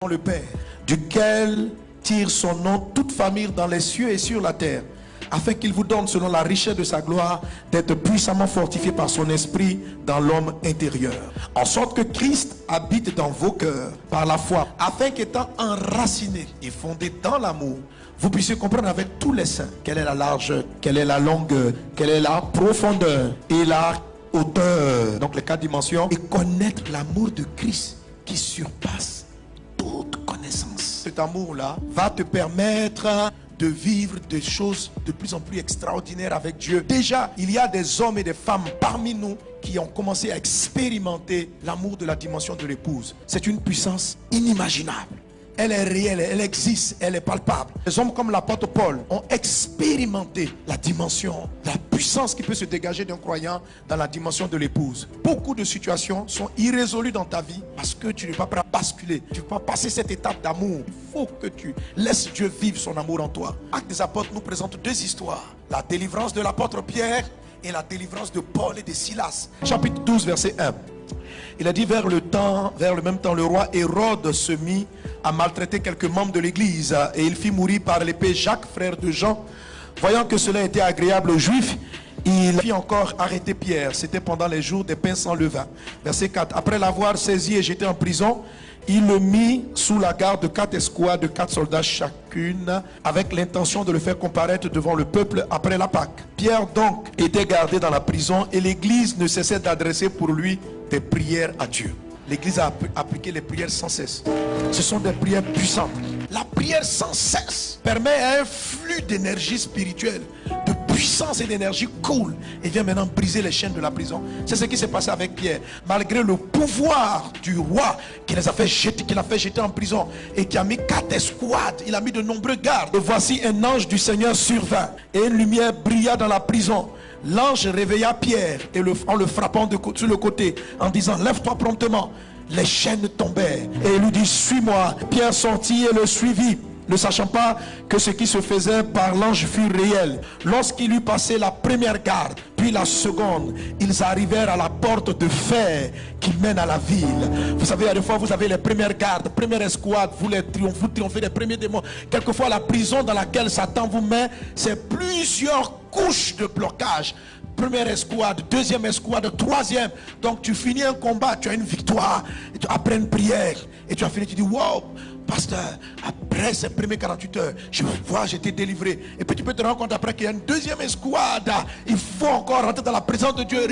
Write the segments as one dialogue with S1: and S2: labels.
S1: le Père, duquel tire son nom toute famille dans les cieux et sur la terre, afin qu'il vous donne selon la richesse de sa gloire d'être puissamment fortifié par son esprit dans l'homme intérieur, en sorte que Christ habite dans vos cœurs par la foi, afin qu'étant enraciné et fondé dans l'amour, vous puissiez comprendre avec tous les saints quelle est la largeur, quelle est la longueur, quelle est la profondeur et la hauteur, donc les 4 dimensions, et connaître l'amour de Christ qui surpasse toute connaissance. Cet amour-là va te permettre de vivre des choses de plus en plus extraordinaires avec Dieu. Déjà, il y a des hommes et des femmes parmi nous qui ont commencé à expérimenter l'amour de la dimension de l'épouse. C'est une puissance inimaginable. Elle est réelle, elle existe, elle est palpable. Les hommes comme l'apôtre Paul ont expérimenté la dimension, la puissance qui peut se dégager d'un croyant dans la dimension de l'épouse. Beaucoup de situations sont irrésolues dans ta vie parce que tu ne vas pas basculer. Tu ne vas pas passer cette étape d'amour. Il faut que tu laisses Dieu vivre son amour en toi. Actes des apôtres nous présente 2 histoires. La délivrance de l'apôtre Pierre et la délivrance de Paul et de Silas. Chapitre 12, verset 1. Il a dit vers le même temps, le roi Hérode se mit à maltraiter quelques membres de l'église et il fit mourir par l'épée Jacques, frère de Jean. Voyant que cela était agréable aux Juifs, il fit encore arrêter Pierre. C'était pendant les jours des pains sans levain. Verset 4. Après l'avoir saisi et jeté en prison, il le mit sous la garde de 4 escouades de 4 soldats chacune, avec l'intention de le faire comparaître devant le peuple après la Pâque. Pierre donc était gardé dans la prison et l'église ne cessait d'adresser pour lui des prières à Dieu. L'église a appliqué les prières sans cesse. Ce sont des prières puissantes. La prière sans cesse permet un flux d'énergie spirituelle, de puissance et d'énergie cool, et vient maintenant briser les chaînes de la prison. C'est ce qui s'est passé avec Pierre. Malgré le pouvoir du roi qui les a fait jeter, qui l'a fait jeter en prison et qui a mis 4 escouades, il a mis de nombreux gardes. Et voici un ange du Seigneur survint et une lumière brilla dans la prison. L'ange réveilla Pierre et en le frappant sur le côté en disant: lève-toi promptement. Les chaînes tombèrent et il lui dit: suis-moi. Pierre sortit et le suivit, ne sachant pas que ce qui se faisait par l'ange fut réel. Lorsqu'il eut passé la première garde, puis la seconde, ils arrivèrent à la porte de fer qui mène à la ville. Vous savez, à des fois vous avez les premières gardes, première escouade, vous triomphez des premiers démons. Quelquefois la prison dans laquelle Satan vous met, c'est plusieurs couches de blocage. Première escouade, deuxième escouade, troisième. Donc tu finis un combat, tu as une victoire, et tu après une prière, et tu as fini, tu dis: wow, pasteur, après ces premières 48 heures, je vois, j'ai été délivré. Et puis tu peux te rendre compte après qu'il y a une deuxième escouade. Il faut encore rentrer dans la présence de Dieu.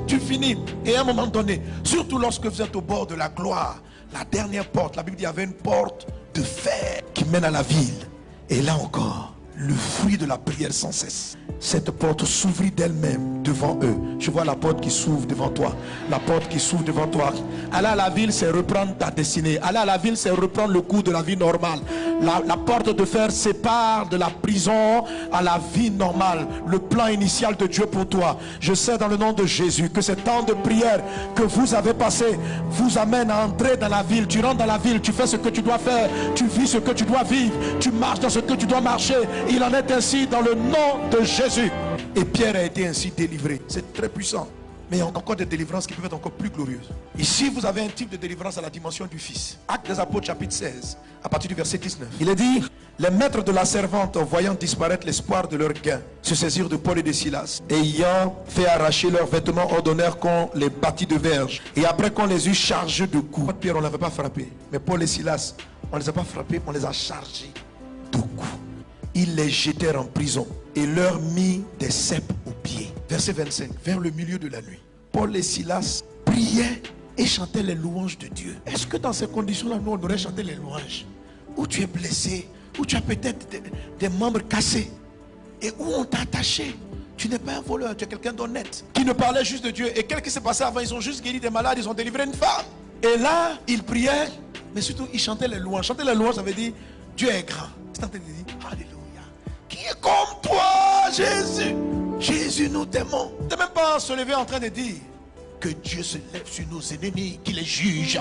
S1: Tu finis. Et à un moment donné, surtout lorsque vous êtes au bord de la gloire, la dernière porte, la Bible dit, il y avait une porte de fer qui mène à la ville. Et là encore, le fruit de la prière sans cesse. Cette porte s'ouvrit d'elle-même devant eux. Je vois la porte qui s'ouvre devant toi. La porte qui s'ouvre devant toi. Aller à la ville, c'est reprendre ta destinée. Aller à la ville, c'est reprendre le cours de la vie normale. La porte de fer sépare de la prison à la vie normale. Le plan initial de Dieu pour toi. Je sais dans le nom de Jésus que ce temps de prière que vous avez passé vous amène à entrer dans la ville. Tu rentres dans la ville, tu fais ce que tu dois faire. Tu vis ce que tu dois vivre. Tu marches dans ce que tu dois marcher. Il en est ainsi dans le nom de Jésus. Et Pierre a été ainsi délivré. C'est très puissant. Mais il y a encore des délivrances qui peuvent être encore plus glorieuses. Ici, vous avez un type de délivrance à la dimension du Fils. Actes des Apôtres, chapitre 16, à partir du verset 19. Il est dit: les maîtres de la servante, voyant disparaître l'espoir de leur gain, se saisirent de Paul et de Silas. Et ayant fait arracher leurs vêtements, ordonnèrent qu'on les bâtît de verges. Et après qu'on les eut chargés de coups. Pierre, on ne l'avait pas frappé. Mais Paul et Silas, on ne les a pas frappés, on les a chargés de coups. Ils les jetèrent en prison et leur mit des cèpes aux pieds. Verset 25. Vers le milieu de la nuit, Paul et Silas priaient et chantaient les louanges de Dieu. Est-ce que dans ces conditions-là, nous, on aurait chanté les louanges? Où tu es blessé, où tu as peut-être des membres cassés, et où on t'a attaché. Tu n'es pas un voleur, tu es quelqu'un d'honnête, qui ne parlait juste de Dieu. Et qu'est-ce qui s'est passé avant? Ils ont juste guéri des malades, ils ont délivré une femme. Et là, ils priaient, mais surtout, ils chantaient les louanges. Chanter les louanges, ça veut dire: Dieu est grand. C'est en train de dire: Alléluia. Qui est comme toi, Jésus? Jésus, nous t'aimons. Tu n'es même pas se lever en train de dire que Dieu se lève sur nos ennemis, qu'il les juge.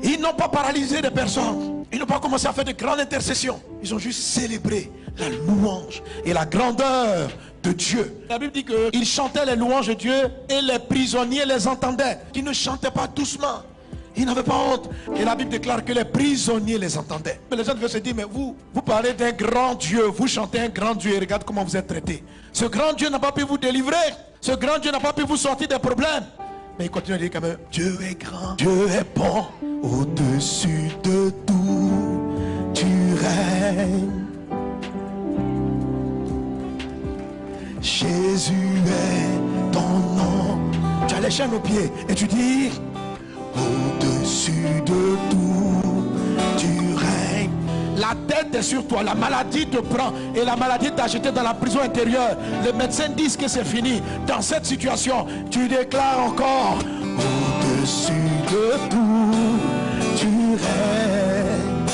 S1: Ils n'ont pas paralysé des personnes. Ils n'ont pas commencé à faire de grandes intercessions. Ils ont juste célébré la louange et la grandeur de Dieu. La Bible dit qu'ils chantaient les louanges de Dieu et les prisonniers les entendaient. Qu'ils ne chantaient pas doucement. Ils n'avaient pas honte. Et la Bible déclare que les prisonniers les entendaient. Mais les gens devaient se dire, mais vous parlez d'un grand Dieu, vous chantez un grand Dieu et regarde comment vous êtes traités. Ce grand Dieu n'a pas pu vous délivrer. Ce grand Dieu n'a pas pu vous sortir des problèmes. Mais il continue à dire quand même, Dieu est grand, Dieu est bon, au-dessus de tout, tu règnes. Jésus est ton nom. Tu as les chaînes aux pieds et tu dis, au-dessus de tout, tu règnes. La tête est sur toi, la maladie te prend et la maladie t'a jeté dans la prison intérieure. Les médecins disent que c'est fini. Dans cette situation, tu déclares encore, au-dessus de tout, tu règnes.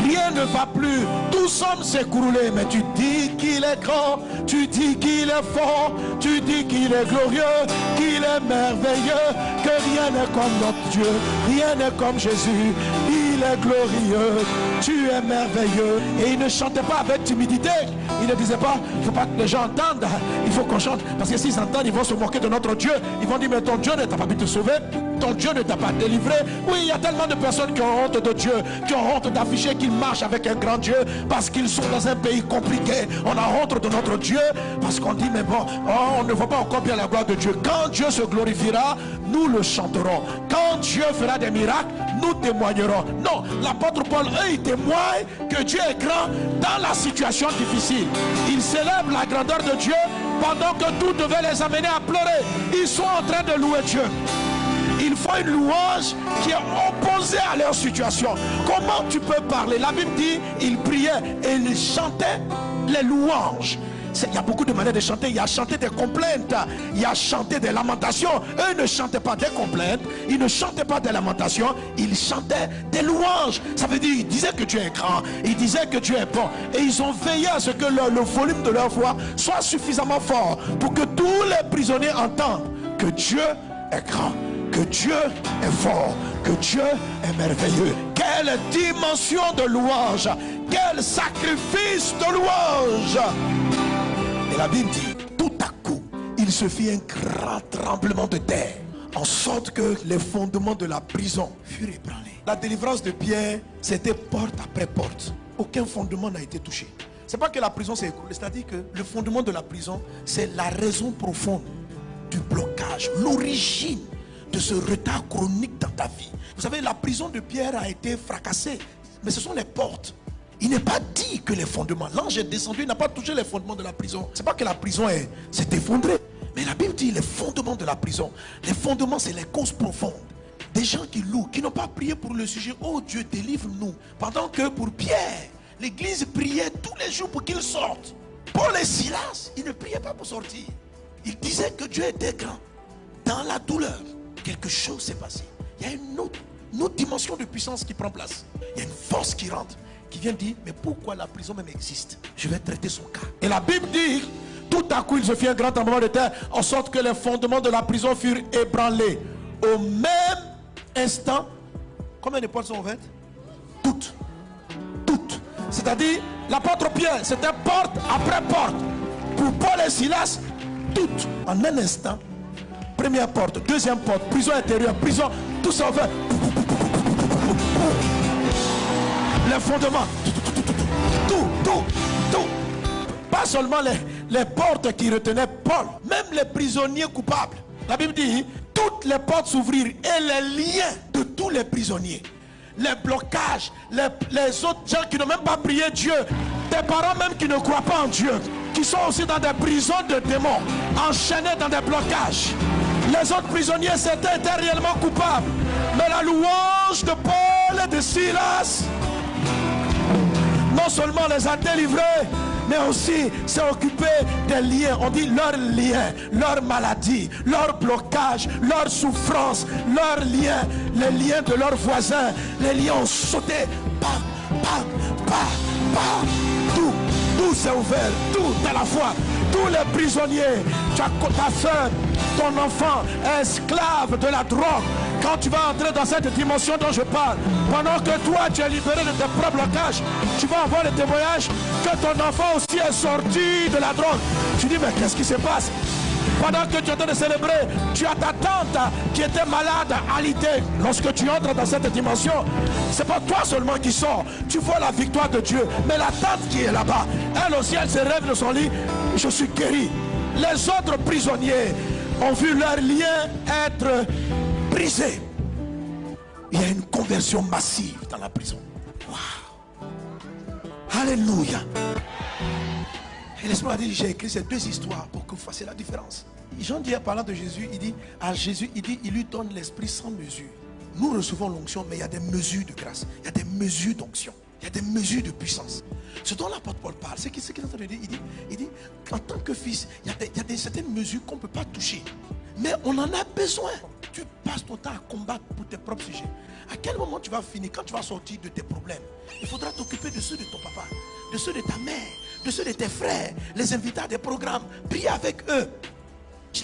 S1: Rien ne va plus, tout semble s'écrouler, mais tu dis qu'il est grand, tu dis qu'il est fort, tu dis qu'il est glorieux, qu'il est merveilleux, que rien n'est comme notre Dieu, rien n'est comme Jésus, il est glorieux, tu es merveilleux. Et il ne chantait pas avec timidité, il ne disait pas, il ne faut pas que les gens entendent, il faut qu'on chante, parce que s'ils entendent, ils vont se moquer de notre Dieu, ils vont dire, mais ton Dieu ne t'a pas pu te sauver, ton Dieu ne t'a pas délivré. Oui, il y a tellement de personnes qui ont honte de Dieu, qui ont honte d'afficher qu'ils marchent avec un grand Dieu, parce qu'ils sont dans un pays compliqué. On a honte de notre Dieu, parce qu'on dit, mais bon, on ne voit pas encore bien la gloire de Dieu. Quand Dieu se glorifiera, nous le chanterons. Quand Dieu fera des miracles, nous témoignerons. Non, l'apôtre Paul, eux, ils témoignent que Dieu est grand dans la situation difficile. Ils célèbrent la grandeur de Dieu pendant que tout devait les amener à pleurer. Ils sont en train de louer Dieu. Il faut une louange qui est opposée à leur situation. Comment tu peux parler? La Bible dit, ils priaient et ils chantaient les louanges. Il y a beaucoup de manières de chanter. Il y a chanté des complaintes, il y a chanté des lamentations. Eux ne chantaient pas des complaintes, ils ne chantaient pas des lamentations, ils chantaient des louanges. Ça veut dire, ils disaient que Dieu est grand, ils disaient que Dieu est bon. Et ils ont veillé à ce que le volume de leur voix soit suffisamment fort pour que tous les prisonniers entendent que Dieu est grand, que Dieu est fort, que Dieu est merveilleux. Quelle dimension de louange, quel sacrifice de louange. Et la Bible dit, tout à coup, il se fit un grand tremblement de terre, en sorte que les fondements de la prison furent ébranlés. La délivrance de Pierre, c'était porte après porte. Aucun fondement n'a été touché. C'est pas que la prison s'est écroulée, c'est-à-dire que le fondement de la prison, c'est la raison profonde du blocage, l'origine de ce retard chronique dans ta vie. Vous savez, la prison de Pierre a été fracassée, mais ce sont les portes. Il n'est pas dit que les fondements, l'ange est descendu, il n'a pas touché les fondements de la prison. C'est pas que la prison s'est effondrée, mais la Bible dit les fondements de la prison. Les fondements, c'est les causes profondes. Des gens qui louent, qui n'ont pas prié pour le sujet. Oh Dieu, délivre-nous. Pendant que pour Pierre, l'église priait tous les jours pour qu'il sorte. Paul et Silas, ils ne priaient pas pour sortir. Ils disaient que Dieu était grand. Dans la douleur, quelque chose s'est passé. Il y a une autre dimension de puissance qui prend place. Il y a une force qui rentre, qui vient dire, mais pourquoi la prison même existe? Je vais traiter son cas. Et la Bible dit, tout à coup il se fit un grand tremblement de terre, en sorte que les fondements de la prison furent ébranlés. Au même instant, combien de portes sont ouvertes? Toutes. Toutes. C'est-à-dire, l'apôtre Pierre, c'était porte après porte. Pour Paul et Silas, toutes. En un instant, première porte, deuxième porte, prison intérieure, prison, tout ça ouvert. Les fondements, tout. Pas seulement les portes qui retenaient Paul, même les prisonniers coupables. La Bible dit, toutes les portes s'ouvrirent et les liens de tous les prisonniers, les blocages, les autres gens qui n'ont même pas prié Dieu, des parents même qui ne croient pas en Dieu, qui sont aussi dans des prisons de démons, enchaînés dans des blocages. Les autres prisonniers étaient réellement coupables, mais la louange de Paul et de Silas non seulement les a délivrés, mais aussi s'est occupé des liens. On dit leurs liens, leurs maladies, leurs blocages, leurs souffrances, leurs liens, les liens de leurs voisins. Les liens ont sauté. Bam, bam, bam, bam. Tout s'est ouvert, tout à la fois. Tous les prisonniers, ta soeur, ton enfant est esclave de la drogue. Quand tu vas entrer dans cette dimension dont je parle, pendant que toi tu es libéré de tes propres blocages, tu vas avoir le témoignage que ton enfant aussi est sorti de la drogue. Tu dis, mais qu'est-ce qui se passe? Pendant que tu es en train de célébrer, tu as ta tante qui était malade, alitée. Lorsque tu entres dans cette dimension, c'est pas toi seulement qui sors. Tu vois la victoire de Dieu. Mais la tante qui est là-bas, elle aussi, elle se rêve de son lit. Je suis guéri. Les autres prisonniers ont vu leur lien être brisé. Il y a une conversion massive dans la prison. Wow. Alléluia. Et l'Esprit m'a dit, j'ai écrit ces deux histoires pour que vous fassiez la différence. Jean dit, en parlant de Jésus, il dit, à Jésus, il lui donne l'Esprit sans mesure. Nous recevons l'onction, mais il y a des mesures de grâce. Il y a des mesures d'onction. Il y a des mesures de puissance. Ce dont l'apôtre Paul parle, c'est ce qu'il est en train de dire. Il dit, en tant que fils, il y a certaines mesures qu'on ne peut pas toucher. Mais on en a besoin. Tu passes ton temps à combattre pour tes propres sujets. À quel moment tu vas finir, quand tu vas sortir de tes problèmes? Il faudra t'occuper de ceux de ton papa, de ceux de ta mère, de ceux de tes frères, les inviter à des programmes, prier avec eux.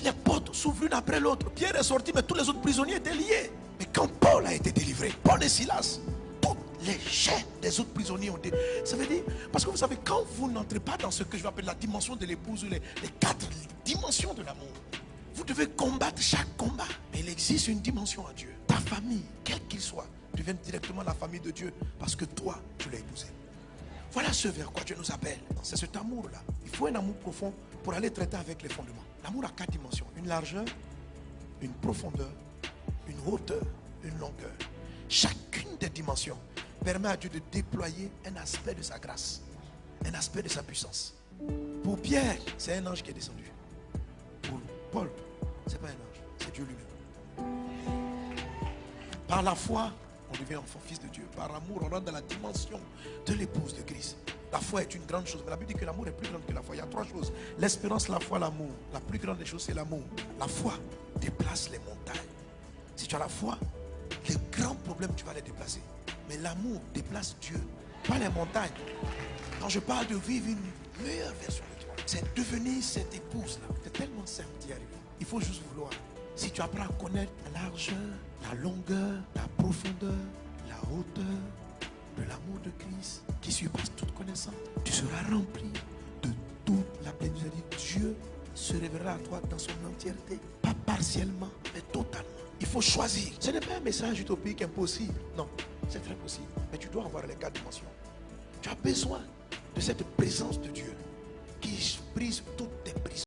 S1: Les portes s'ouvrent l'une après l'autre. Pierre est sorti, mais tous les autres prisonniers étaient liés. Mais quand Paul a été délivré, Paul et Silas, toutes les chaînes des autres prisonniers ont été... Ça veut dire, parce que vous savez, quand vous n'entrez pas dans ce que je vais appeler la dimension de l'épouse, ou les 4 dimensions de l'amour, vous devez combattre chaque combat. Mais il existe une dimension à Dieu. Ta famille, quel qu'il soit, devient directement la famille de Dieu, parce que toi, tu l'as épousé. Voilà ce vers quoi Dieu nous appelle. C'est cet amour-là. Il faut un amour profond pour aller traiter avec les fondements. L'amour a 4 dimensions. Une largeur, une profondeur, une hauteur, une longueur. Chacune des dimensions permet à Dieu de déployer un aspect de sa grâce, un aspect de sa puissance. Pour Pierre, c'est un ange qui est descendu. Pour Paul, ce n'est pas un ange, c'est Dieu lui-même. Par la foi, on devient enfant, fils de Dieu. Par amour, on rentre dans la dimension de l'épouse de Christ. La foi est une grande chose. Mais la Bible dit que l'amour est plus grand que la foi. Il y a 3 choses. L'espérance, la foi, l'amour. La plus grande des choses, c'est l'amour. La foi déplace les montagnes. Si tu as la foi, les grands problèmes, tu vas les déplacer. Mais l'amour déplace Dieu, pas les montagnes. Quand je parle de vivre une meilleure version de toi, c'est devenir cette épouse-là. C'est tellement simple d'y arriver. Il faut juste vouloir. Si tu apprends à connaître la largeur, la longueur, la profondeur, la hauteur de l'amour de Christ qui surpasse toute connaissance, tu seras rempli de toute la plénitude. Dieu se révélera à toi dans son entièreté, pas partiellement, mais totalement. Il faut choisir. Ce n'est pas un message utopique impossible. Non, c'est très possible. Mais tu dois avoir les 4 dimensions. Tu as besoin de cette présence de Dieu qui brise toutes tes prisons.